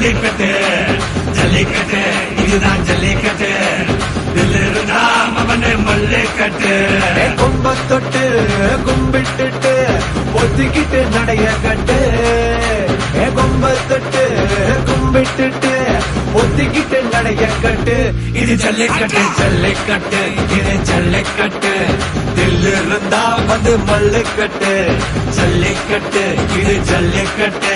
ஜல்லிக்கட்டு ஜல்லிக்கட்டு இதுதான் ஜல்லிக்கட்டு தில் இருந்தா மவனே மல்லிக்கட்டு கும்ப தொட்டு கும்பிட்டுட்டு ஒத்திக்கிட்டு நடைய கட்டு கும்ப தொட்டு கும்பிட்டுட்டு ஒத்திக்கிட்டு நடைய கட்டு இது ஜல்லிக்கட்டு ஜல்லிக்கட்டு இது ஜல்லிக்கட்டு தில் இருந்தா வந்து மல்லுக்கட்டு ஜல்லிக்கட்டு இது ஜல்லிக்கட்டு